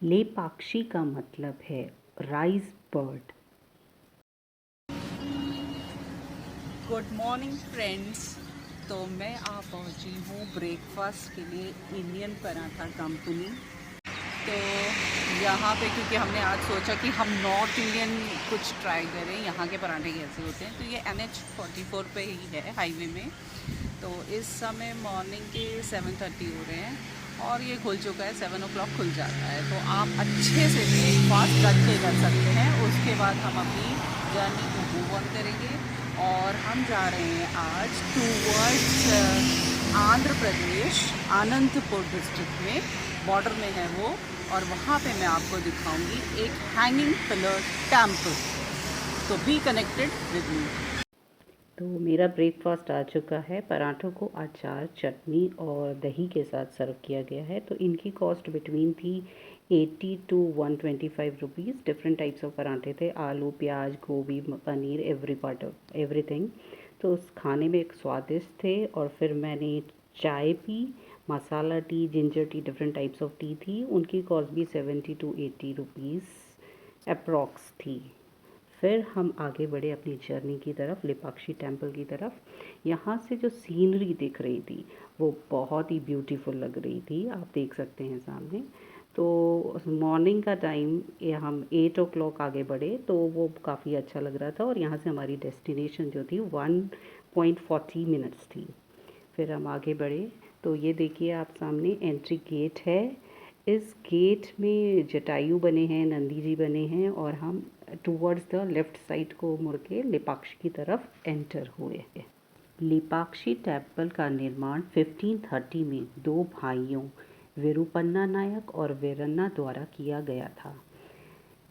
लेपाक्षी का मतलब है rise bird. Good morning friends. तो मैं आ पहुंची हूँ ब्रेकफास्ट के लिए इंडियन पराठा कंपनी। तो यहाँ पे क्योंकि हमने आज सोचा कि हम नॉर्थ इंडियन कुछ ट्राई करें, यहाँ के पराठे कैसे होते हैं। तो ये NH 44 पे ही है, हाईवे में। तो इस समय मॉर्निंग के 7:30 हो रहे हैं और ये खुल चुका है, 7 o'clock खुल जाता है। तो आप अच्छे से ब्रेकफास्ट करके कर सकते हैं। उसके बाद हम अपनी जर्नी को मूव ऑन करेंगे और हम जा रहे हैं आज टूवर्ड्स आंध्र प्रदेश, अनंतपुर डिस्ट्रिक्ट में, बॉर्डर में है वो। और वहाँ पे मैं आपको दिखाऊंगी एक हैंगिंग पिलर टेम्पल। तो बी कनेक्टेड विद मी। तो मेरा ब्रेकफास्ट आ चुका है। पराठों को अचार, चटनी और दही के साथ सर्व किया गया है। तो इनकी कॉस्ट बिटवीन थी 80 to 125 rupees. Different types of पराठे थे, आलू, प्याज, गोभी, paneer, every part of everything. तो उस खाने में एक स्वादिष्ट थे। और फिर मैंने चाय P, masala T, ginger tea, different types of T थी। उनकी कॉस्ट भी 70 to 80 रुपीज़ अप्रॉक्स थी। फिर हम आगे बढ़े अपनी जर्नी की तरफ, लेपाक्षी टेम्पल की तरफ। यहाँ से जो सीनरी दिख रही थी वो बहुत ही ब्यूटीफुल लग रही थी, आप देख सकते हैं सामने। तो मॉर्निंग का टाइम ये हम 8 o'clock आगे बढ़े तो वो काफ़ी अच्छा लग रहा था। और यहाँ से हमारी डेस्टिनेशन जो थी 1.40 मिनट्स थी। फिर हम आगे बढ़े तो ये देखिए आप सामने एंट्री गेट है। इस गेट में जटायु बने हैं, नंदी जी बने हैं और हम टूवर्ड्स द लेफ़्ट साइड को मुड़ के लेपाक्षी की तरफ एंटर हुए। लेपाक्षी टेम्पल का निर्माण 1530 में दो भाइयों विरुपन्ना नायक और वीरन्ना द्वारा किया गया था।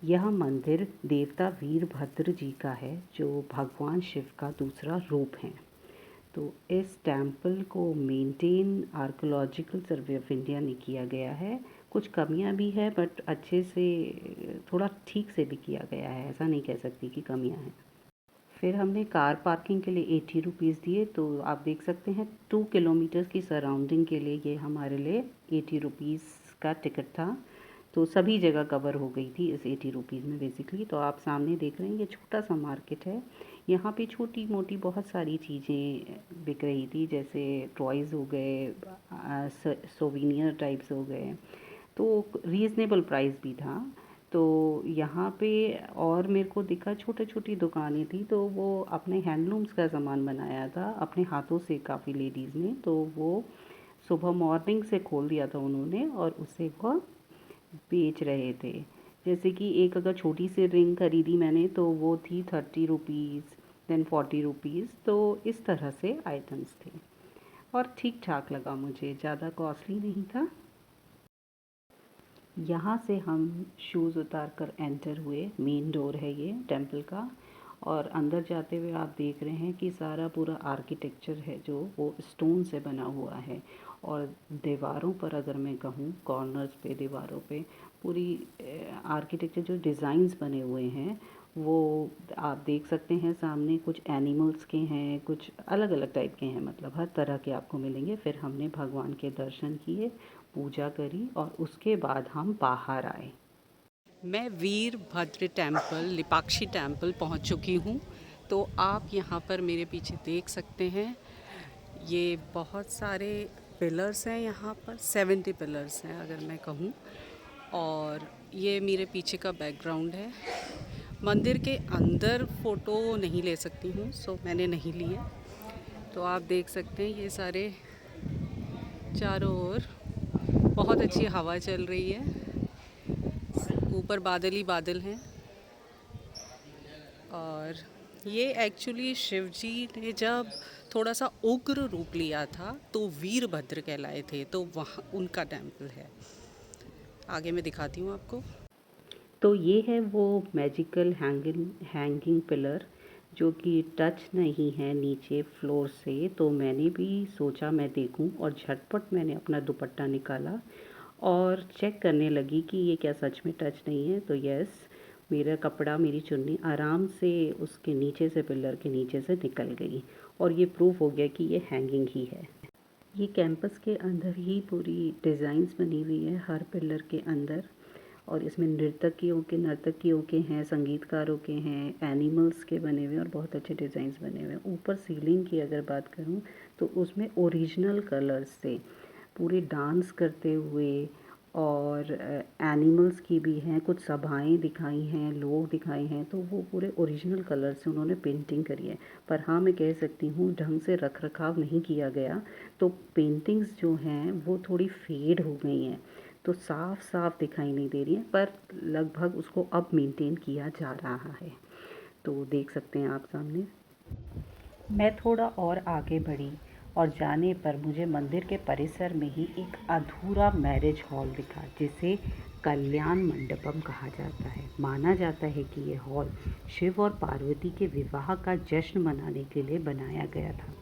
यह मंदिर देवता वीरभद्र जी का है, जो भगवान शिव का दूसरा रूप हैं। तो इस टेम्पल को maintain archaeological survey of India ने किया गया है। कुछ कमियां भी है बट अच्छे से, थोड़ा ठीक से भी किया गया है, ऐसा नहीं कह सकती कि कमियां हैं। फिर हमने कार पार्किंग के लिए 80 रुपीज़ दिए। तो आप देख सकते हैं 2 किलोमीटर्स की सराउंडिंग के लिए ये हमारे लिए 80 रुपीज़ का टिकट था। तो सभी जगह कवर हो गई थी इस 80 रुपीज़ में बेसिकली। तो आप सामने देख रहे हैं ये छोटा सा मार्केट है। यहाँ पे छोटी मोटी बहुत सारी चीज़ें बिक रही थी, जैसे टॉयज़ हो गए, सोविनियर टाइप्स हो गए। तो रीज़नेबल प्राइस भी था। तो यहाँ पे और मेरे को दिखा छोटी छोटी दुकानें थी, तो वो अपने हैंडलूम्स का सामान बनाया था अपने हाथों से काफ़ी लेडीज़ ने। तो वो सुबह मॉर्निंग से खोल दिया था उन्होंने और उसे वो बेच रहे थे। जैसे कि एक अगर छोटी सी रिंग खरीदी मैंने तो वो थी 30 रुपीज़, देन 40 रुपीज़। तो इस तरह से आइटम्स थे और ठीक ठाक लगा मुझे, ज़्यादा कॉस्टली नहीं था। यहाँ से हम शूज़ उतार कर एंटर हुए। मेन डोर है ये टेम्पल का। और अंदर जाते हुए आप देख रहे हैं कि सारा पूरा आर्किटेक्चर है जो वो स्टोन से बना हुआ है। और दीवारों पर अगर मैं कहूँ, कॉर्नर्स पे, दीवारों पे पूरी आर्किटेक्चर जो डिज़ाइंस बने हुए हैं वो आप देख सकते हैं सामने। कुछ एनिमल्स के हैं, कुछ अलग अलग टाइप के हैं, मतलब हर तरह के आपको मिलेंगे। फिर हमने भगवान के दर्शन किए, पूजा करी और उसके बाद हम बाहर आए। मैं वीरभद्र टेम्पल, लिपाक्षी टेम्पल पहुंच चुकी हूं। तो आप यहां पर मेरे पीछे देख सकते हैं, ये बहुत सारे पिलर्स हैं। यहाँ पर 70 पिलर्स हैं अगर मैं कहूँ। और ये मेरे पीछे का बैकग्राउंड है। मंदिर के अंदर फ़ोटो नहीं ले सकती हूँ, सो मैंने नहीं लिए। तो आप देख सकते हैं ये सारे चारों ओर बहुत अच्छी हवा चल रही है। ऊपर बादल ही बादल हैं। और ये एक्चुअली शिवजी ने जब थोड़ा सा उग्र रूप लिया था तो वीरभद्र कहलाए थे, तो वहाँ उनका टेम्पल है। आगे मैं दिखाती हूँ आपको। तो ये है वो मैजिकल हैंगिंग पिलर जो कि टच नहीं है नीचे फ्लोर से। तो मैंने भी सोचा मैं देखूं और झटपट मैंने अपना दुपट्टा निकाला और चेक करने लगी कि ये क्या सच में टच नहीं है। तो यस, मेरा कपड़ा, मेरी चुन्नी आराम से उसके नीचे से, पिलर के नीचे से निकल गई और ये प्रूफ हो गया कि ये हैंगिंग ही है। ये कैंपस के अंदर ही पूरी डिज़ाइंस बनी हुई है हर पिलर के अंदर। और इसमें नर्तकियों के हैं, संगीतकारों के हैं, एनिमल्स के बने हुए हैं और बहुत अच्छे डिज़ाइंस बने हुए हैं। ऊपर सीलिंग की अगर बात करूँ तो उसमें ओरिजिनल कलर्स से पूरे डांस करते हुए और एनिमल्स की भी हैं, कुछ सभाएं दिखाई हैं, लोग दिखाए हैं, तो वो पूरे ओरिजिनल कलर से उन्होंने पेंटिंग करी है। पर हाँ, मैं कह सकती हूँ ढंग से रख रखाव नहीं किया गया, तो पेंटिंग्स जो हैं वो थोड़ी फेड हो गई हैं, तो साफ साफ दिखाई नहीं दे रही हैं, पर लगभग उसको अब मेंटेन किया जा रहा है। तो देख सकते हैं आप सामने। मैं थोड़ा और आगे बढ़ी और जाने पर मुझे मंदिर के परिसर में ही एक अधूरा मैरिज हॉल दिखा, जिसे कल्याण मंडपम कहा जाता है। माना जाता है कि ये हॉल शिव और पार्वती के विवाह का जश्न मनाने के लिए बनाया गया था।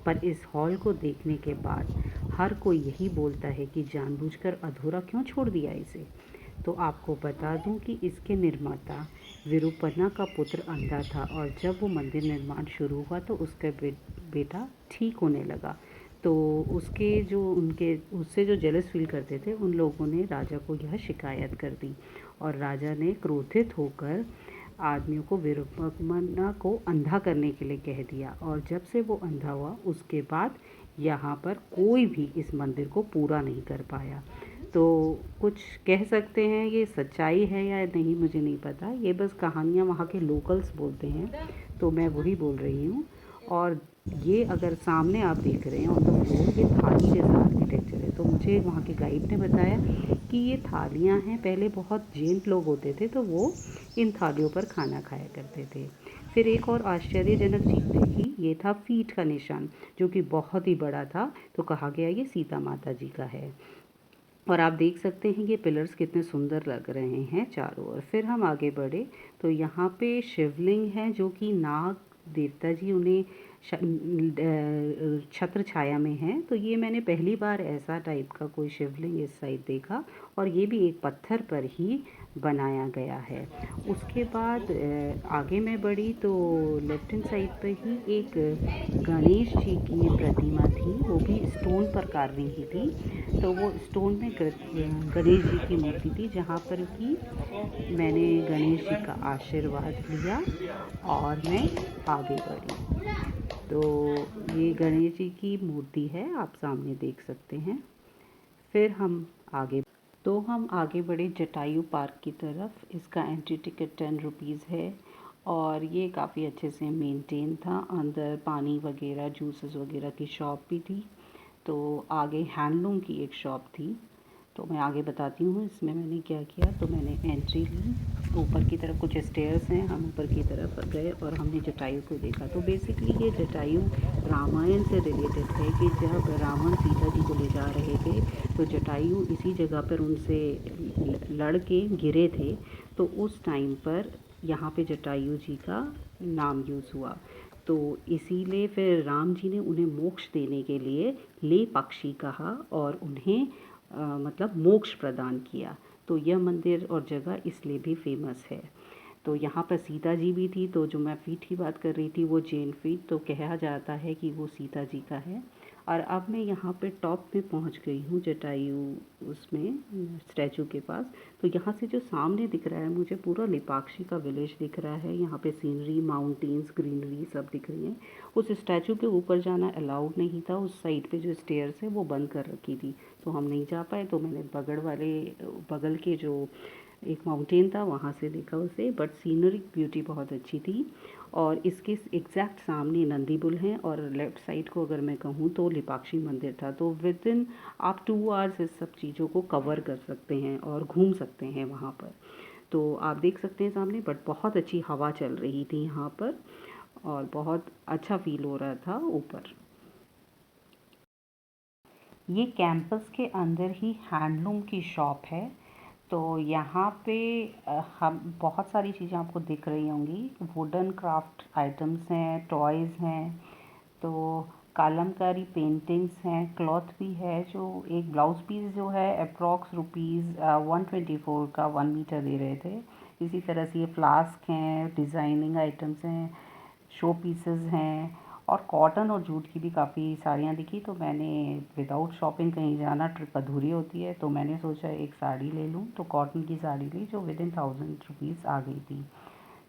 पर इस हॉल को देखने के बाद हर कोई यही बोलता है कि जानबूझकर अधूरा क्यों छोड़ दिया इसे। तो आपको बता दूं कि इसके निर्माता विरूपना का पुत्र अंधा था, और जब वो मंदिर निर्माण शुरू हुआ तो उसका बेटा ठीक होने लगा। तो उससे जो जेलस फील करते थे उन लोगों ने राजा को यह शिकायत कर दी, और राजा ने क्रोधित होकर आदमियों को विरूपना को अंधा करने के लिए कह दिया। और जब से वो अंधा हुआ उसके बाद यहाँ पर कोई भी इस मंदिर को पूरा नहीं कर पाया। तो कुछ कह सकते हैं ये सच्चाई है या नहीं मुझे नहीं पता, ये बस कहानियाँ वहाँ के लोकल्स बोलते हैं, तो मैं वही बोल रही हूँ। और ये अगर सामने आप देख रहे हैं ऑन द फ्लोर, ये थाली जैसा आर्किटेक्चर है। तो मुझे वहाँ के गाइड ने बताया कि ये थालियाँ हैं, पहले बहुत जैन लोग होते थे तो वो इन थालियों पर खाना खाया करते थे। फिर एक और आश्चर्यजनक चीज़ देखी, ये था फीट का निशान, जो कि बहुत ही बड़ा था, तो कहा गया ये सीता माता जी का है। और आप देख सकते हैं ये पिलर्स कितने सुंदर लग रहे हैं चारों ओर। फिर हम आगे बढ़े तो यहाँ पे शिवलिंग है, जो कि नाग देवता जी उन्हें छत्र छाया में है। तो ये मैंने पहली बार ऐसा टाइप का कोई शिवलिंग इस साइड देखा, और ये भी एक पत्थर पर ही बनाया गया है। उसके बाद आगे मैं बढ़ी तो लेफ्ट हैंड साइड पर ही एक गणेश जी की प्रतिमा थी, वो भी स्टोन पर कार्विंग की थी। तो वो स्टोन में गणेश जी की मूर्ति थी, जहाँ पर कि मैंने गणेश जी का आशीर्वाद लिया और मैं आगे बढ़ी। तो ये गणेश जी की मूर्ति है, आप सामने देख सकते हैं। फिर हम आगे बढ़े जटायु पार्क की तरफ। इसका एंट्री टिकट 10 रुपीज़ है, और ये काफ़ी अच्छे से मेंटेन था। अंदर पानी वगैरह, जूसेस वगैरह की शॉप भी थी। तो आगे हैंडलूम की एक शॉप थी, तो मैं आगे बताती हूँ इसमें मैंने क्या किया। तो मैंने एंट्री ली, ऊपर की तरफ कुछ स्टेयर्स हैं, हम ऊपर की तरफ गए और हमने जटायु को देखा। तो बेसिकली ये जटायु रामायण से रिलेटेड है कि जब रावण सीता जी को ले जा रहे थे तो जटायु इसी जगह पर उनसे लड़ के गिरे थे, तो उस टाइम पर यहाँ पे जटायु जी का नाम यूज़ हुआ। तो इसीलिए फिर राम जी ने उन्हें मोक्ष देने के लिए ले पक्षी कहा और उन्हें मतलब मोक्ष प्रदान किया। तो यह मंदिर और जगह इसलिए भी फेमस है। तो यहाँ पर सीता जी भी थी, तो जो मैं फीट की बात कर रही थी वो जैन फीट, तो कहा जाता है कि वो सीता जी का है। और अब मैं यहाँ पे टॉप में पहुँच गई हूँ जटायु उसमें स्टैचू के पास। तो यहाँ से जो सामने दिख रहा है मुझे पूरा लेपाक्षी का विलेज दिख रहा है। यहाँ पे सीनरी, माउंटेन्स, ग्रीनरी सब दिख रही हैं। उस स्टैचू के ऊपर जाना अलाउड नहीं था, उस साइड पे जो स्टेयर्स है वो बंद कर रखी थी, तो हम नहीं जा पाए। तो मैंने बगल के जो एक माउंटेन था वहाँ से देखा उसे, बट सीनरी ब्यूटी बहुत अच्छी थी। और इसके एग्जैक्ट सामने नंदी बुल हैं, और लेफ़्ट साइड को अगर मैं कहूँ तो लिपाक्षी मंदिर था। तो विद इन आप 2 आवर्स इस सब चीज़ों को कवर कर सकते हैं और घूम सकते हैं वहाँ पर। तो आप देख सकते हैं सामने, बट बहुत अच्छी हवा चल रही थी यहाँ पर और बहुत अच्छा फील हो रहा था ऊपर। ये कैंपस के अंदर ही हैंडलूम की शॉप है। तो यहाँ पे हम बहुत सारी चीज़ें आपको दिख रही होंगी। वुडन क्राफ्ट आइटम्स हैं, टॉयज़ हैं, तो कलमकारी पेंटिंग्स हैं, क्लॉथ भी है। जो एक ब्लाउज़ पीस जो है अप्रॉक्स रुपीज़ 124 का 1 मीटर दे रहे थे। इसी तरह से ये फ्लास्क हैं, डिज़ाइनिंग आइटम्स हैं, शो पीसेस हैं, और कॉटन और जूट की भी काफ़ी साड़ियाँ दिखी, तो मैंने विदाउट शॉपिंग कहीं जाना ट्रिप अधूरी होती है, तो मैंने सोचा एक साड़ी ले लूँ। तो कॉटन की साड़ी ली जो विद इन 1000 रुपीज़ आ गई थी।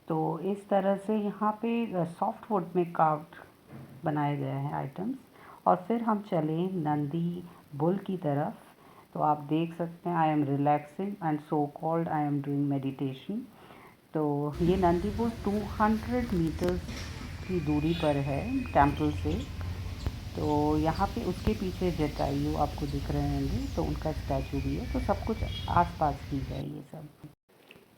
तो इस तरह से यहाँ पे सॉफ्ट वुड में कार्व्ड बनाए गए हैं आइटम्स। और फिर हम चले नंदी बुल की तरफ। तो आप देख सकते हैं I am relaxing and so called I am doing meditation. तो ये नंदी बुल 200 मीटर्स की दूरी पर है टेम्पल से। तो यहाँ पे उसके पीछे जटायु आपको दिख रहे होंगे, तो उनका स्टैचू भी है। तो सब कुछ आसपास ही है ये सब।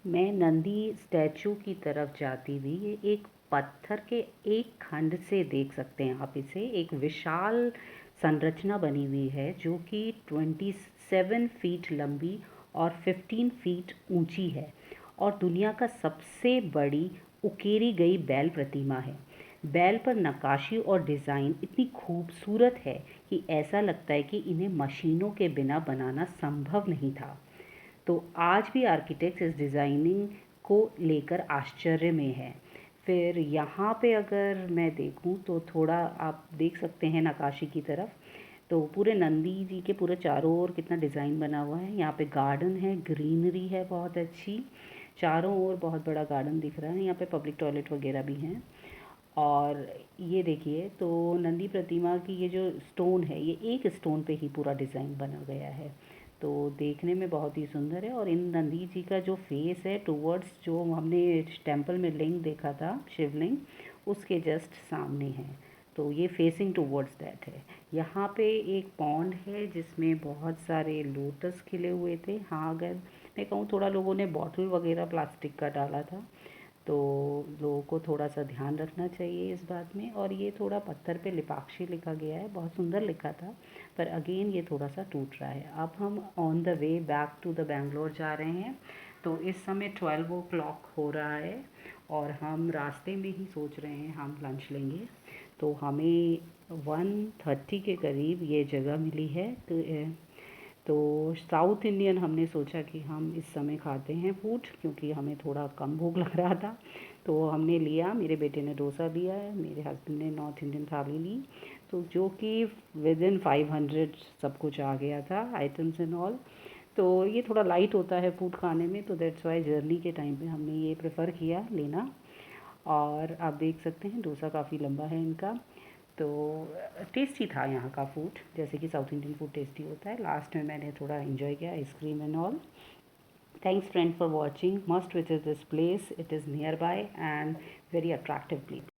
मैं नंदी स्टैचू की तरफ जाती हुई ये एक पत्थर के एक खंड से देख सकते हैं आप इसे। एक विशाल संरचना बनी हुई है जो कि 27 फीट लंबी और 15 फीट ऊंची है और दुनिया का सबसे बड़ी उकेरी गई बैल प्रतिमा है। बैल पर नक्काशी और डिज़ाइन इतनी खूबसूरत है कि ऐसा लगता है कि इन्हें मशीनों के बिना बनाना संभव नहीं था। तो आज भी आर्किटेक्ट्स इस डिज़ाइनिंग को लेकर आश्चर्य में है। फिर यहाँ पे अगर मैं देखूँ तो थोड़ा आप देख सकते हैं नक्काशी की तरफ। तो पूरे नंदी जी के पूरे चारों ओर कितना डिज़ाइन बना हुआ है। यहाँ पे गार्डन है, ग्रीनरी है बहुत अच्छी, चारों ओर बहुत बड़ा गार्डन दिख रहा है। यहाँ पे पब्लिक टॉयलेट वगैरह भी हैं। और ये देखिए, तो नंदी प्रतिमा की ये जो स्टोन है, ये एक स्टोन पे ही पूरा डिज़ाइन बना गया है। तो देखने में बहुत ही सुंदर है। और इन नंदी जी का जो फेस है टूवर्ड्स जो हमने टेम्पल में लिंग देखा था, शिवलिंग, उसके जस्ट सामने है। तो ये फेसिंग टूवर्ड्स दैट है। यहाँ पे एक पॉन्ड है जिसमें बहुत सारे लोटस खिले हुए थे। हाँ, अगर मैं कहूँ थोड़ा लोगों ने बॉटल वगैरह प्लास्टिक का डाला था, तो लोगों को थोड़ा सा ध्यान रखना चाहिए इस बात में। और ये थोड़ा पत्थर पे लिपाक्षी लिखा गया है, बहुत सुंदर लिखा था, पर अगेन ये थोड़ा सा टूट रहा है। अब हम on the way back to the Bangalore जा रहे हैं। तो इस समय 12 o'clock हो रहा है और हम रास्ते में ही सोच रहे हैं हम लंच लेंगे। तो हमें 1:30 के करीब ये जगह मिली है। तो साउथ इंडियन हमने सोचा कि हम इस समय खाते हैं फूड, क्योंकि हमें थोड़ा कम भूख लग रहा था। तो हमने लिया, मेरे बेटे ने डोसा लिया है, मेरे हस्बैंड ने नॉर्थ इंडियन थाली ली। तो जो कि विद इन 500 सब कुछ आ गया था, आइटम्स एंड ऑल। तो ये थोड़ा लाइट होता है फूड खाने में, तो दैट्स वाई जर्नी के टाइम पे हमने ये प्रेफर किया लेना। और आप देख सकते हैं डोसा काफ़ी लंबा है इनका। तो टेस्टी था यहाँ का फूड, जैसे कि साउथ इंडियन फूड टेस्टी होता है। लास्ट में मैंने थोड़ा इन्जॉय किया ice cream and all. Thanks friend for watching. Must visit this place. It is nearby and very attractive place.